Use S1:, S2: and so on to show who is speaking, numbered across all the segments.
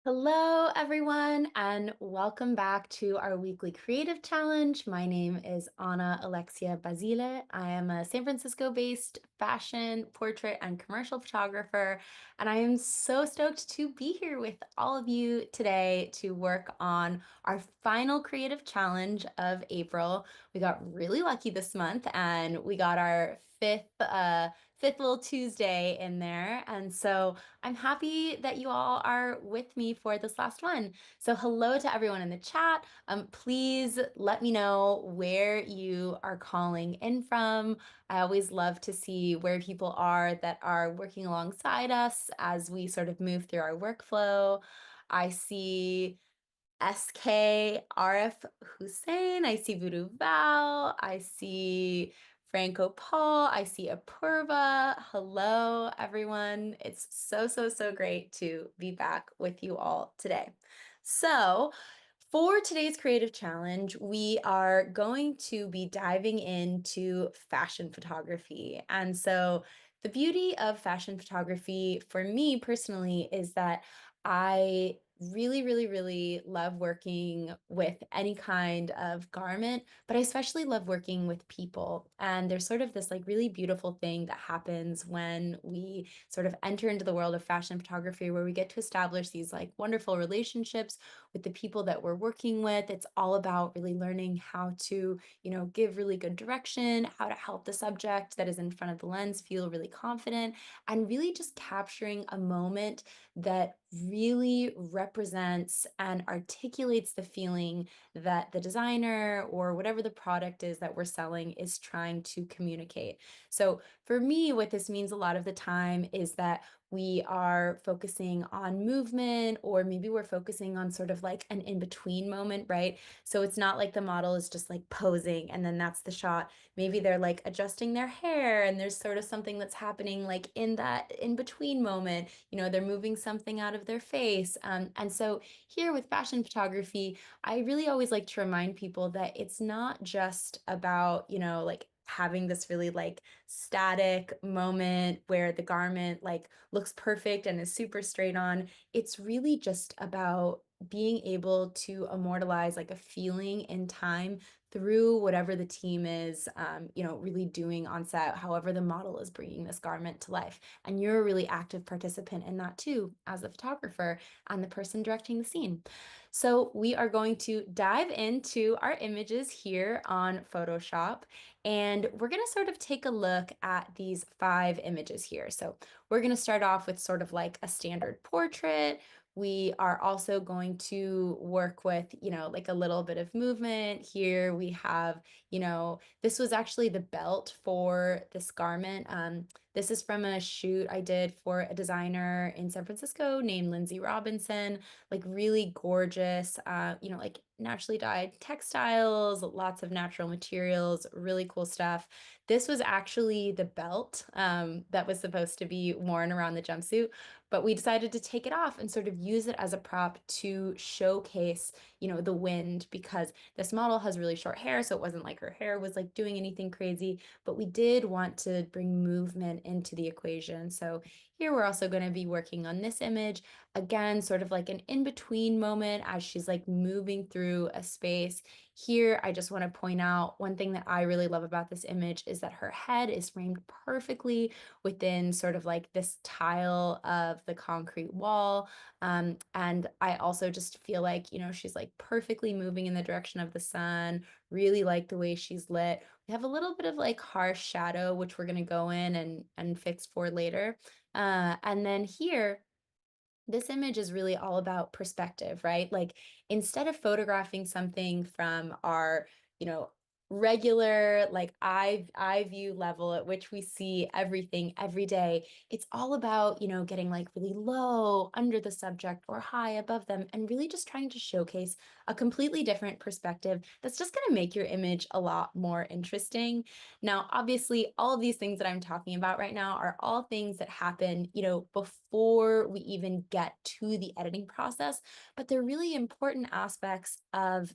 S1: Hello, everyone, and welcome back to our weekly creative challenge. My name is Anna-Alexia Basile. I am a San Francisco-based fashion, portrait, and commercial photographer, and I am so stoked to be here with all of you today to work on our final creative challenge of April. We got really lucky this month, and we got our fifth little Tuesday in there, and so I'm happy that you all are with me for this last one. So hello to everyone in the chat. Please let me know where you are calling in from. I always love to see where people are that are working alongside us as we sort of move through our workflow. I see SK RF Hussein, I see Voodoo Val, I see Franco Paul, I see Apurva. Hello, everyone. It's so great to be back with you all today. So, for today's creative challenge, we are going to be diving into fashion photography. And so, the beauty of fashion photography for me personally is that I really love working with any kind of garment, but I especially love working with people. And there's sort of this like really beautiful thing that happens when we sort of enter into the world of fashion photography where we get to establish these like wonderful relationships with the people that we're working with. It's all about really learning how to, give really good direction, how to help the subject that is in front of the lens feel really confident, and really just capturing a moment that really represents and articulates the feeling that the designer or whatever the product is that we're selling is trying to communicate. So for me, what this means a lot of the time is that we are focusing on movement, or maybe we're focusing on sort of like an in-between moment, right? So it's not like the model is just like posing and then that's the shot. Maybe they're like adjusting their hair and there's sort of something that's happening like in that in-between moment. They're moving something out of their face. And so here with fashion photography, I really always like to remind people that it's not just about, like having this really like static moment where the garment like looks perfect and is super straight on. It's really just about being able to immortalize like a feeling in time through whatever the team is, really doing on set, however the model is bringing this garment to life. And you're a really active participant in that too, as the photographer and the person directing the scene. So we are going to dive into our images here on Photoshop, and we're going to sort of take a look at these 5 images here. So we're going to start off with sort of like a standard portrait. We are also going to work with, like a little bit of movement. Here we have, this was actually the belt for this garment. This is from a shoot I did for a designer in San Francisco named Lindsay Robinson, like really gorgeous, like naturally dyed textiles, lots of natural materials, really cool stuff. This was actually the belt that was supposed to be worn around the jumpsuit, but we decided to take it off and sort of use it as a prop to showcase, the wind, because this model has really short hair, so it wasn't like her hair was like doing anything crazy, but we did want to bring movement into the equation. So here we're also going to be working on this image. Again, sort of like an in-between moment as she's like moving through a space. Here, I just want to point out one thing that I really love about this image is that her head is framed perfectly within sort of like this tile of the concrete wall. And I also just feel like, she's like perfectly moving in the direction of the sun, really like the way she's lit. We have a little bit of like harsh shadow, which we're going to go in and fix for later. And then here, this image is really all about perspective, right? Like instead of photographing something from our, you know, regular like eye view level at which we see everything every day, it's all about, getting like really low under the subject or high above them and really just trying to showcase a completely different perspective that's just going to make your image a lot more interesting. Now, obviously, all of these things that I'm talking about right now are all things that happen, before we even get to the editing process, but they're really important aspects of,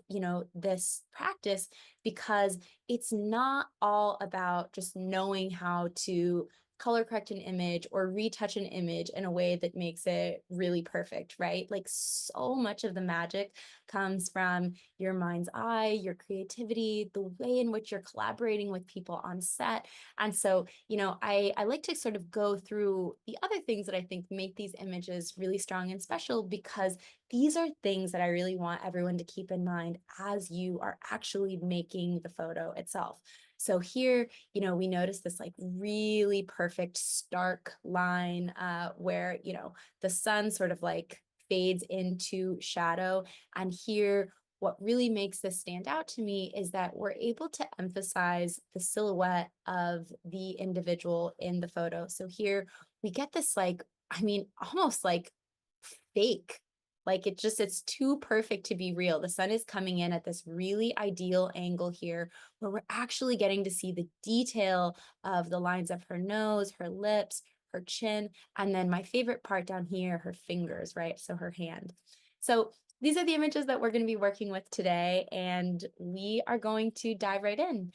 S1: this practice, because it's not all about just knowing how to color correct an image or retouch an image in a way that makes it really perfect, right? Like so much of the magic comes from your mind's eye, your creativity, the way in which you're collaborating with people on set. And so, I like to sort of go through the other things that I think make these images really strong and special, because these are things that I really want everyone to keep in mind as you are actually making the photo itself. So here, we notice this like really perfect stark line where, the sun sort of like fades into shadow. And here, what really makes this stand out to me is that we're able to emphasize the silhouette of the individual in the photo. So here we get this like, almost like fake. Like it's too perfect to be real. The sun is coming in at this really ideal angle here where we're actually getting to see the detail of the lines of her nose, her lips, her chin, and then my favorite part down here, her fingers, right? So her hand. So these are the images that we're going to be working with today, and we are going to dive right in.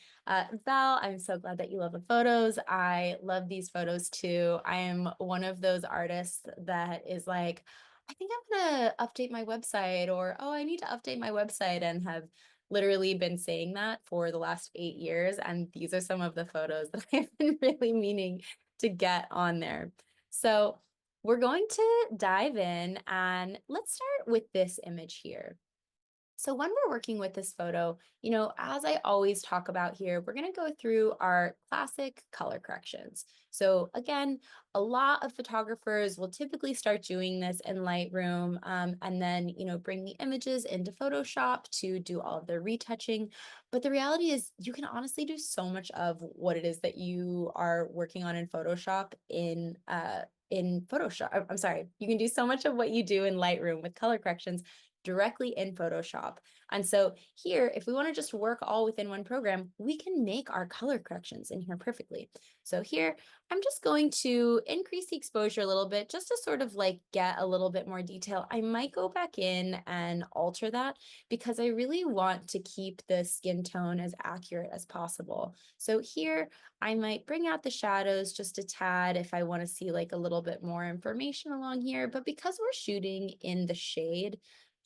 S1: Val, I'm so glad that you love the photos. I love these photos too. I am one of those artists that is like, I think I'm gonna update my website, or, oh, I need to update my website, and have literally been saying that for the last 8 years. And these are some of the photos that I've been really meaning to get on there. So we're going to dive in, and let's start with this image here. So when we're working with this photo, as I always talk about here, we're going to go through our classic color corrections. So again, a lot of photographers will typically start doing this in Lightroom, and then, bring the images into Photoshop to do all of their retouching. But the reality is you can honestly do so much of what it is that you are working on in Photoshop in Photoshop. I'm sorry, you can do so much of what you do in Lightroom with color corrections directly in Photoshop. And so here, if we want to just work all within one program, we can make our color corrections in here perfectly. So here, I'm just going to increase the exposure a little bit just to sort of like get a little bit more detail. I might go back in and alter that because I really want to keep the skin tone as accurate as possible. So here, I might bring out the shadows just a tad if I want to see like a little bit more information along here. But because we're shooting in the shade,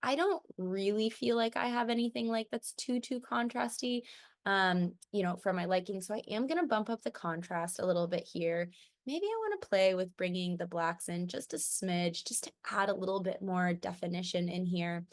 S1: I don't really feel like I have anything like that's too contrasty, for my liking. So I am going to bump up the contrast a little bit here. Maybe I want to play with bringing the blacks in just a smidge, just to add a little bit more definition in here.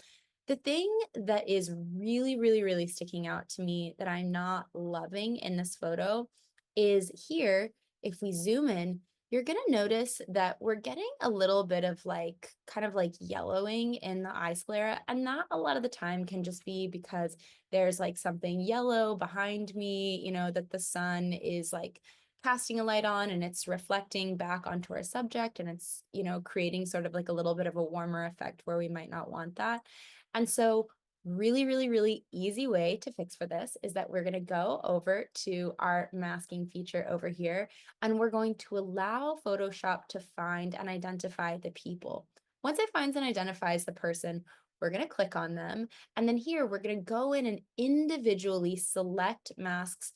S1: The thing that is really, really, really sticking out to me that I'm not loving in this photo is here, if we zoom in, you're going to notice that we're getting a little bit of like kind of like yellowing in the eye sclera. And that a lot of the time can just be because there's like something yellow behind me, that the sun is like casting a light on and it's reflecting back onto our subject, and it's, creating sort of like a little bit of a warmer effect where we might not want that. And so really, really, really easy way to fix for this is that we're going to go over to our masking feature over here, and we're going to allow Photoshop to find and identify the people. Once it finds and identifies the person, we're going to click on them. And then here, we're going to go in and individually select masks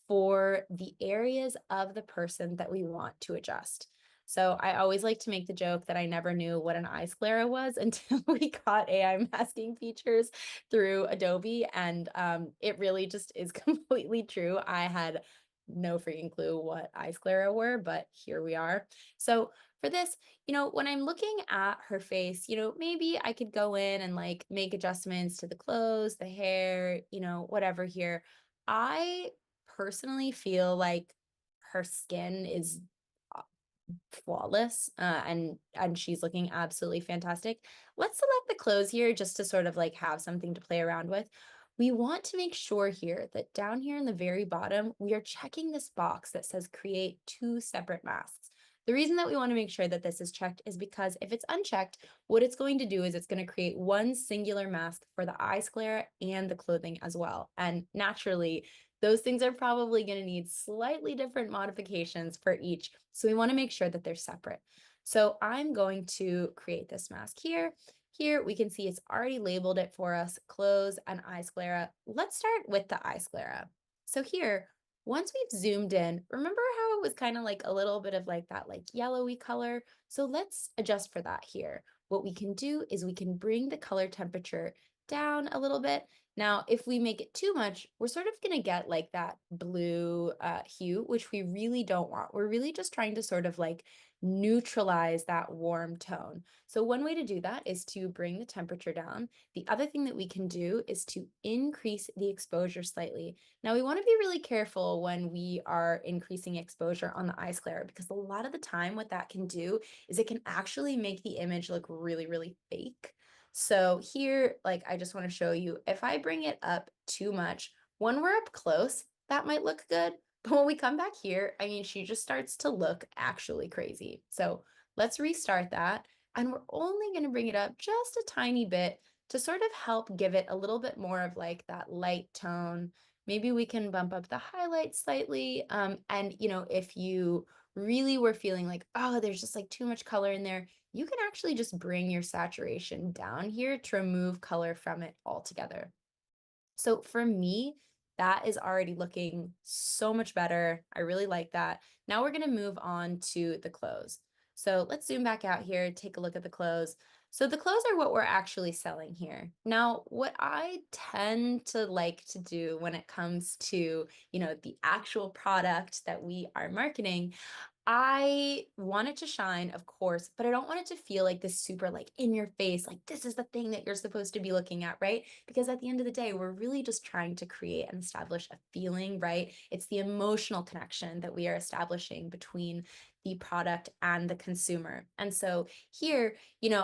S1: for the areas of the person that we want to adjust. So I always like to make the joke that I never knew what an eye sclera was until we got AI masking features through Adobe. And it really just is completely true. I had no freaking clue what eye sclera were, but here we are. So for this, when I'm looking at her face, maybe I could go in and like make adjustments to the clothes, the hair, whatever here. I personally feel like her skin is flawless, and she's looking absolutely fantastic. Let's select the clothes here just to sort of like have something to play around with. We want to make sure here that down here in the very bottom, we are checking this box that says create two separate masks. The reason that we want to make sure that this is checked is because if it's unchecked, what it's going to do is it's going to create one singular mask for the eye sclera and the clothing as well. And naturally, those things are probably going to need slightly different modifications for each. So we want to make sure that they're separate. So I'm going to create this mask here. Here we can see it's already labeled it for us, clothes and eye sclera. Let's start with the eye sclera. So here, once we've zoomed in, remember how it was kind of like a little bit of like that like yellowy color? So let's adjust for that here. What we can do is we can bring the color temperature down a little bit. Now, if we make it too much, we're sort of going to get like that blue hue, which we really don't want. We're really just trying to sort of like neutralize that warm tone. So one way to do that is to bring the temperature down. The other thing that we can do is to increase the exposure slightly. Now we want to be really careful when we are increasing exposure on the ice glare, because a lot of the time what that can do is it can actually make the image look really, really fake. So here, like, I just want to show you, if I bring it up too much, when we're up close, that might look good. But when we come back here, I mean, she just starts to look actually crazy. So let's restart that. And we're only going to bring it up just a tiny bit to sort of help give it a little bit more of like that light tone. Maybe we can bump up the highlights slightly. And, if you really were feeling like, oh, there's just like too much color in there, you can actually just bring your saturation down here to remove color from it altogether. So for me, that is already looking so much better. I really like that. Now we're going to move on to the clothes. So let's zoom back out here, take a look at the clothes. So the clothes are what we're actually selling here. Now, what I tend to like to do when it comes to, the actual product that we are marketing, I want it to shine, of course, but I don't want it to feel like this super like in your face, like this is the thing that you're supposed to be looking at, right? Because at the end of the day, we're really just trying to create and establish a feeling, right? It's the emotional connection that we are establishing between the product and the consumer. And so here,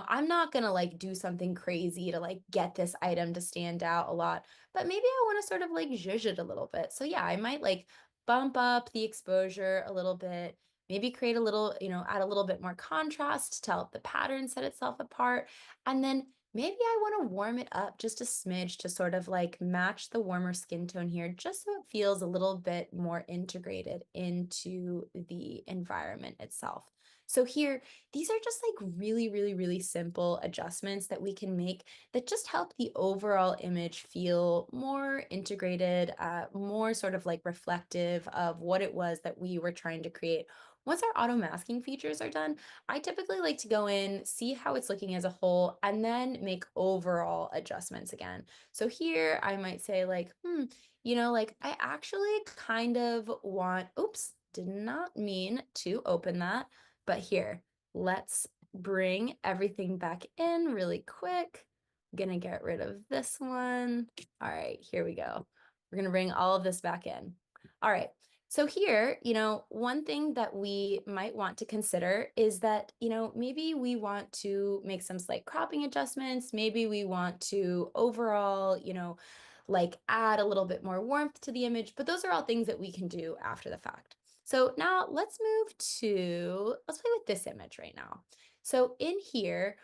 S1: I'm not going to like do something crazy to like get this item to stand out a lot, but maybe I want to sort of like zhuzh it a little bit. So yeah, I might like bump up the exposure a little bit, maybe create a little, add a little bit more contrast to help the pattern set itself apart. And then maybe I want to warm it up just a smidge to sort of like match the warmer skin tone here, just so it feels a little bit more integrated into the environment itself. So here, these are just like really, really, really simple adjustments that we can make that just help the overall image feel more integrated, more sort of like reflective of what it was that we were trying to create. Once our auto masking features are done, I typically like to go in, see how it's looking as a whole, and then make overall adjustments again. So here I might say like, like I actually kind of want, oops, did not mean to open that, but here, let's bring everything back in really quick. I'm gonna get rid of this one. All right, here we go. We're gonna bring all of this back in. All right. So here, one thing that we might want to consider is that, maybe we want to make some slight cropping adjustments. Maybe we want to overall, like add a little bit more warmth to the image, but those are all things that we can do after the fact. So now let's play with this image right now. So in here,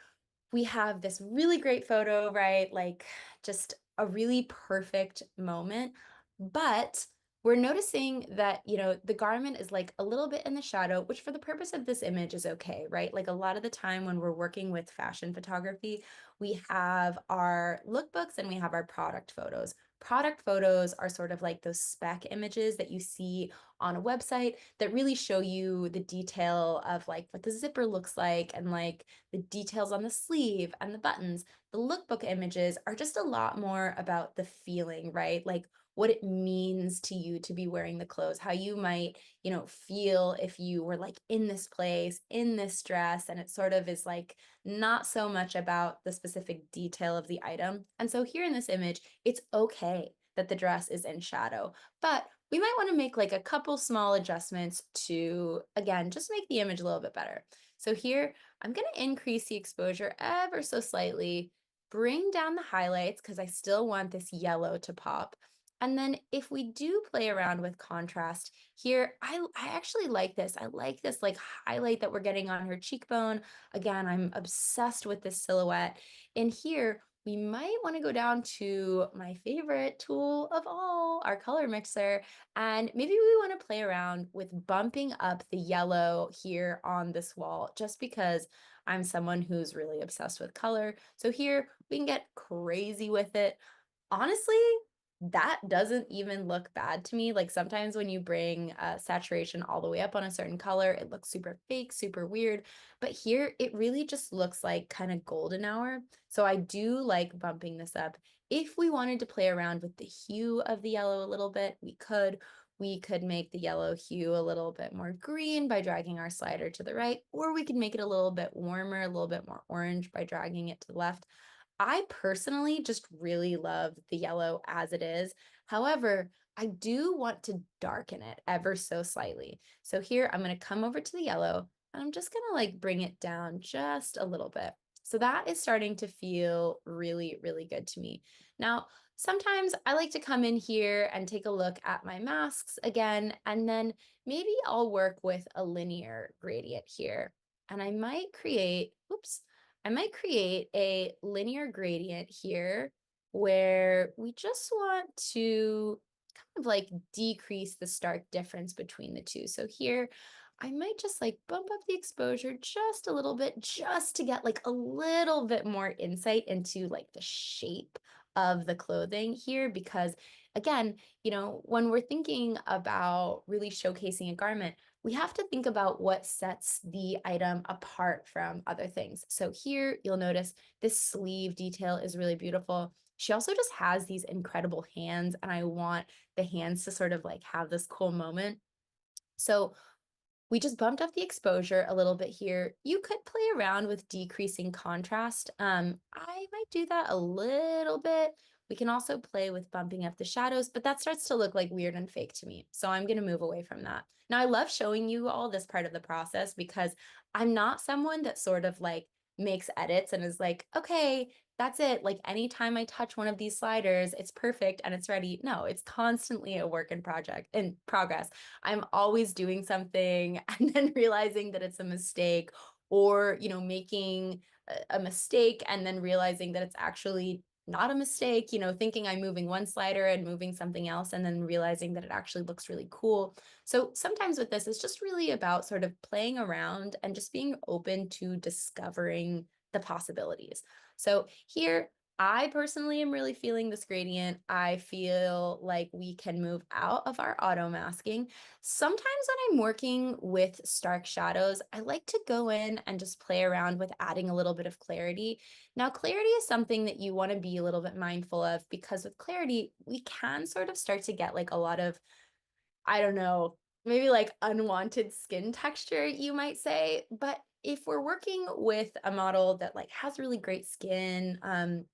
S1: we have this really great photo, right? Like just a really perfect moment. But we're noticing that, the garment is like a little bit in the shadow, which for the purpose of this image is okay, right? Like a lot of the time when we're working with fashion photography, we have our lookbooks and we have our product photos. Product photos are sort of like those spec images that you see on a website that really show you the detail of like what the zipper looks like and like the details on the sleeve and the buttons. The lookbook images are just a lot more about the feeling, right? Like what it means to you to be wearing the clothes, how you might, feel if you were like in this place, in this dress, and it sort of is like not so much about the specific detail of the item. And so here in this image, it's okay that the dress is in shadow, but we might want to make like a couple small adjustments to, again, just make the image a little bit better. So here, I'm going to increase the exposure ever so slightly, bring down the highlights because I still want this yellow to pop. And then if we do play around with contrast here, I actually like this. I like this like highlight that we're getting on her cheekbone. Again, I'm obsessed with this silhouette. And here, we might want to go down to my favorite tool of all, our color mixer, and maybe we want to play around with bumping up the yellow here on this wall, just because I'm someone who's really obsessed with color. So here we can get crazy with it. Honestly, that doesn't even look bad to me. Like sometimes when you bring saturation all the way up on a certain color, it looks super fake, super weird. But here it really just looks like kind of golden hour. So I do like bumping this up. If we wanted to play around with the hue of the yellow a little bit, we could. We could make the yellow hue a little bit more green by dragging our slider to the right, or we could make it a little bit warmer, a little bit more orange by dragging it to the left. I personally just really love the yellow as it is. However, I do want to darken it ever so slightly. So here I'm going to come over to the yellow and I'm just going to like bring it down just a little bit. So that is starting to feel really, really good to me. Now, sometimes I like to come in here and take a look at my masks again, and then maybe I'll work with a linear gradient here. And I might create a linear gradient here where we just want to kind of like decrease the stark difference between the two. So here, I might just like bump up the exposure just a little bit, just to get like a little bit more insight into like the shape of the clothing here. Because again, when we're thinking about really showcasing a garment, we have to think about what sets the item apart from other things. So here you'll notice this sleeve detail is really beautiful. She also just has these incredible hands, and I want the hands to sort of like have this cool moment. So we just bumped up the exposure a little bit here. You could play around with decreasing contrast. I might do that a little bit. We can also play with bumping up the shadows, but that starts to look like weird and fake to me. So I'm going to move away from that. Now, I love showing you all this part of the process because I'm not someone that sort of like makes edits and is like, okay, that's it. Like anytime I touch one of these sliders, it's perfect and it's ready. No, it's constantly a work in progress. I'm always doing something and then realizing that it's a mistake, or, making a mistake and then realizing that it's actually not a mistake, thinking I'm moving one slider and moving something else and then realizing that it actually looks really cool. So sometimes with this, it's just really about sort of playing around and just being open to discovering the possibilities. So here, I personally am really feeling this gradient. I feel like we can move out of our auto masking. Sometimes when I'm working with stark shadows, I like to go in and just play around with adding a little bit of clarity. Now, clarity is something that you want to be a little bit mindful of, because with clarity, we can sort of start to get like a lot of, I don't know, maybe like unwanted skin texture, you might say. But if we're working with a model that like has really great skin, kind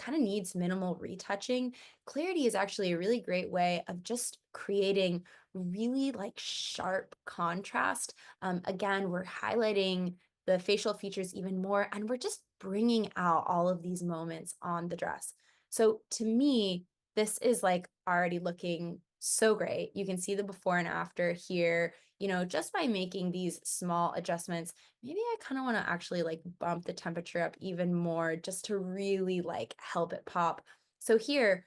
S1: of needs minimal retouching, clarity is actually a really great way of just creating really like sharp contrast. Again, we're highlighting the facial features even more, and we're just bringing out all of these moments on the dress. So to me, this is like already looking so great. You can see the before and after here, just by making these small adjustments. Maybe I kind of want to actually like bump the temperature up even more just to really like help it pop. So here,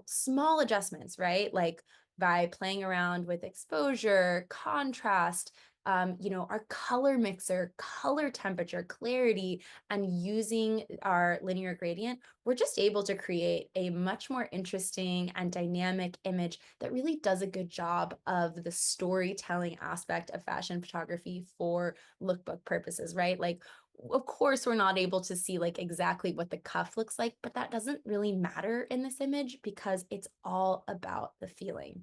S1: small adjustments, right? Like by playing around with exposure, contrast, our color mixer, color temperature, clarity, and using our linear gradient, we're just able to create a much more interesting and dynamic image that really does a good job of the storytelling aspect of fashion photography for lookbook purposes, right? Like, of course, we're not able to see like exactly what the cuff looks like, but that doesn't really matter in this image because it's all about the feeling.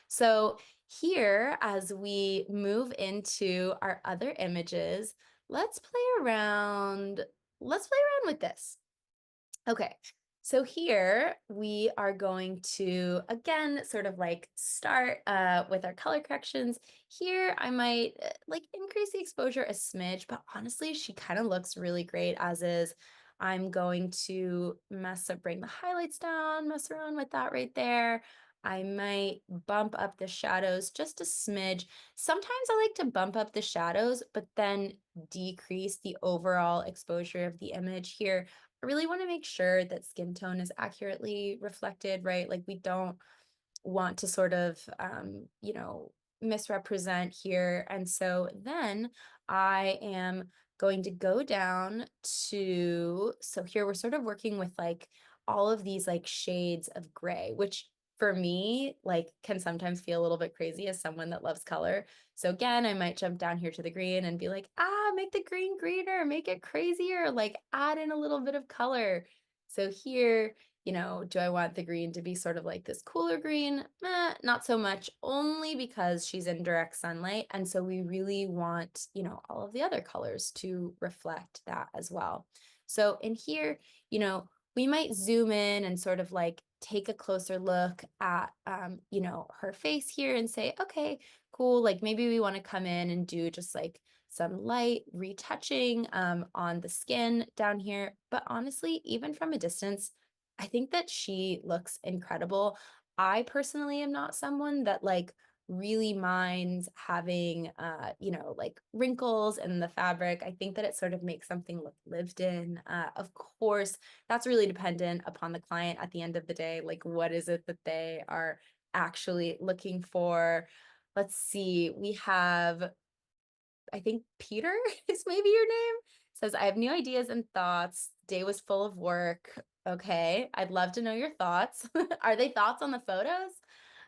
S1: So here, as we move into our other images, let's play around. Let's play around with this. Okay, so here we are going to, again, sort of like start with our color corrections. Here I might like increase the exposure a smidge, but honestly, she kind of looks really great as is. I'm going to bring the highlights down, mess around with that right there. I might bump up the shadows just a smidge. Sometimes I like to bump up the shadows, but then decrease the overall exposure of the image here. I really want to make sure that skin tone is accurately reflected, right? Like we don't want to sort of, misrepresent here. And so then I am going to go down to, so here we're sort of working with like all of these like shades of gray, which for me, like, can sometimes feel a little bit crazy as someone that loves color. So again, I might jump down here to the green and be like, make the green greener, make it crazier, like add in a little bit of color. So here, do I want the green to be sort of like this cooler green? Not so much, only because she's in direct sunlight. And so we really want, all of the other colors to reflect that as well. So in here, we might zoom in and sort of like take a closer look at, her face here and say, okay, cool. Like maybe we want to come in and do just like some light retouching on the skin down here. But honestly, even from a distance, I think that she looks incredible. I personally am not someone that like really minds having like wrinkles in the fabric. I think that it sort of makes something look lived in. Of course, that's really dependent upon the client at the end of the day. Like, what is it that they are actually looking for? Let's see, we have, I think Peter is maybe your name. Says, I have new ideas and thoughts. Day was full of work. Okay, I'd love to know your thoughts. Are they thoughts on the photos?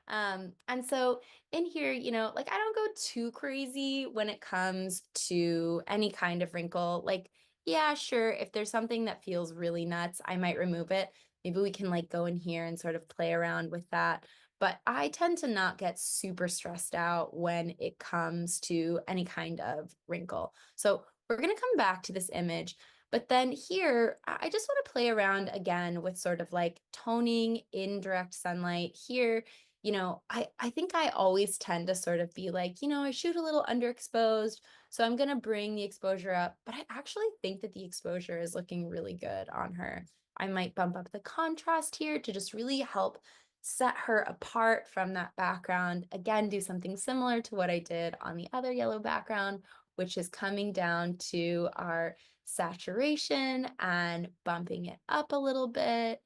S1: And so in here, like I don't go too crazy when it comes to any kind of wrinkle. Like, yeah, sure, if there's something that feels really nuts, I might remove it. Maybe we can like go in here and sort of play around with that. But I tend to not get super stressed out when it comes to any kind of wrinkle. So we're going to come back to this image. But then here, I just want to play around again with sort of like toning in direct sunlight here. I think I always tend to sort of be like, I shoot a little underexposed, so I'm going to bring the exposure up, but I actually think that the exposure is looking really good on her. I might bump up the contrast here to just really help set her apart from that background. Again, do something similar to what I did on the other yellow background, which is coming down to our saturation and bumping it up a little bit.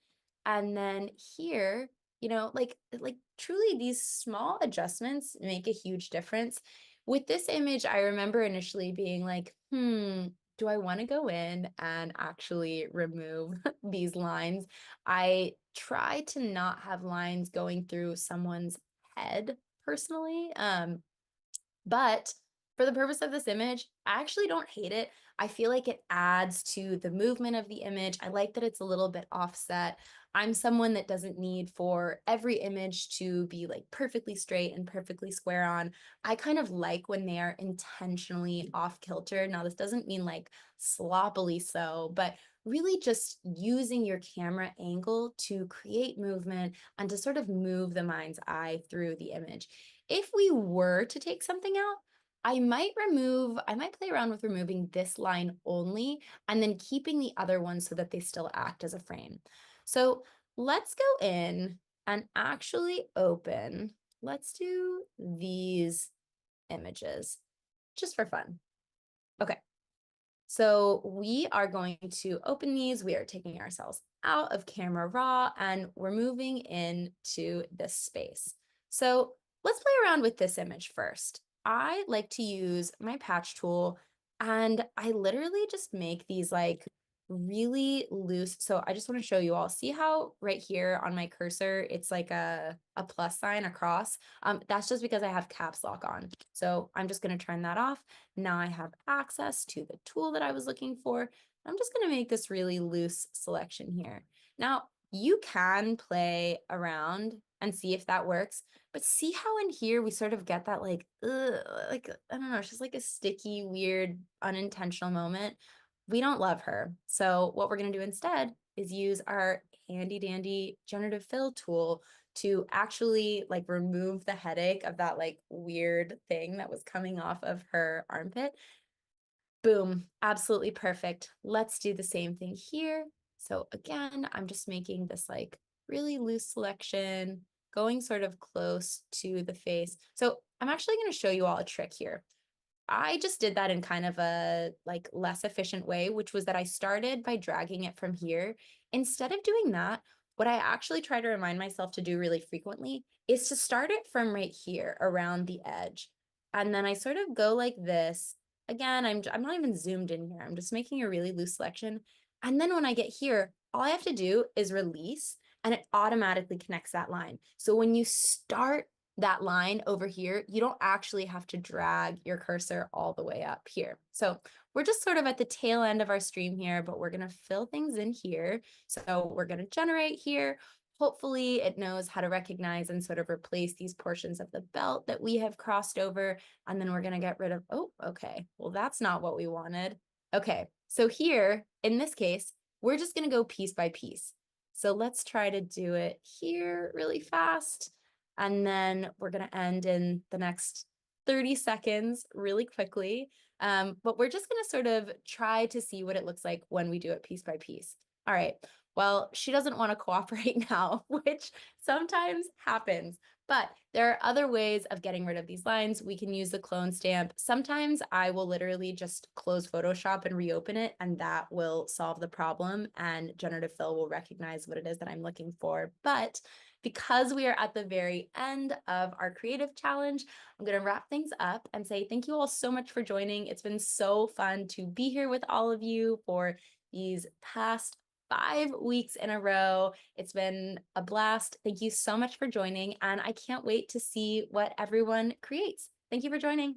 S1: And then here, like truly these small adjustments make a huge difference. With this image, I remember initially being like, do I want to go in and actually remove these lines? I try to not have lines going through someone's head personally. But for the purpose of this image, I actually don't hate it. I feel like it adds to the movement of the image. I like that it's a little bit offset. I'm someone that doesn't need for every image to be like perfectly straight and perfectly square on. I kind of like when they are intentionally off kilter. Now, this doesn't mean like sloppily so, but really just using your camera angle to create movement and to sort of move the mind's eye through the image. If we were to take something out, I might play around with removing this line only and then keeping the other ones so that they still act as a frame. So let's go in and actually open. Let's do these images just for fun. Okay. So we are going to open these. We are taking ourselves out of camera raw and we're moving into this space. So let's play around with this image first. I like to use my patch tool and I literally just make these like really loose. So I just want to show you all. See how right here on my cursor, it's like a plus sign across. That's just because I have caps lock on. So I'm just going to turn that off. Now I have access to the tool that I was looking for. I'm just going to make this really loose selection here. Now, you can play around and see if that works, but see how in here we sort of get that like, I don't know, it's just like a sticky, weird, unintentional moment. We don't love her. So what we're going to do instead is use our handy dandy generative fill tool to actually like remove the headache of that like weird thing that was coming off of her armpit. Boom, absolutely perfect. Let's do the same thing here. So again, I'm just making this like really loose selection, going sort of close to the face. So I'm actually going to show you all a trick here. I just did that in kind of a like less efficient way, which was that I started by dragging it from here. Instead of doing that, what I actually try to remind myself to do really frequently is to start it from right here around the edge. And then I sort of go like this. Again, I'm not even zoomed in here. I'm just making a really loose selection. And then when I get here, all I have to do is release. and it automatically connects that line. So when you start that line over here, you don't actually have to drag your cursor all the way up here. So we're just sort of at the tail end of our stream here, but we're going to fill things in here. So we're going to generate here. Hopefully it knows how to recognize and sort of replace these portions of the belt that we have crossed over. And then we're going to get rid of, oh, okay, well, that's not what we wanted. Okay, so here, in this case, we're just going to go piece by piece. So let's try to do it here really fast. And then we're going to end in the next 30 seconds really quickly. But we're just going to sort of try to see what it looks like when we do it piece by piece. All right. Well, she doesn't want to cooperate now, which sometimes happens. But there are other ways of getting rid of these lines. We can use the clone stamp. Sometimes I will literally just close Photoshop and reopen it, and that will solve the problem, and generative fill will recognize what it is that I'm looking for. But because we are at the very end of our creative challenge, I'm going to wrap things up and say thank you all so much for joining. It's been so fun to be here with all of you for these past 5 weeks in a row. It's been a blast. Thank you so much for joining, and I can't wait to see what everyone creates. Thank you for joining.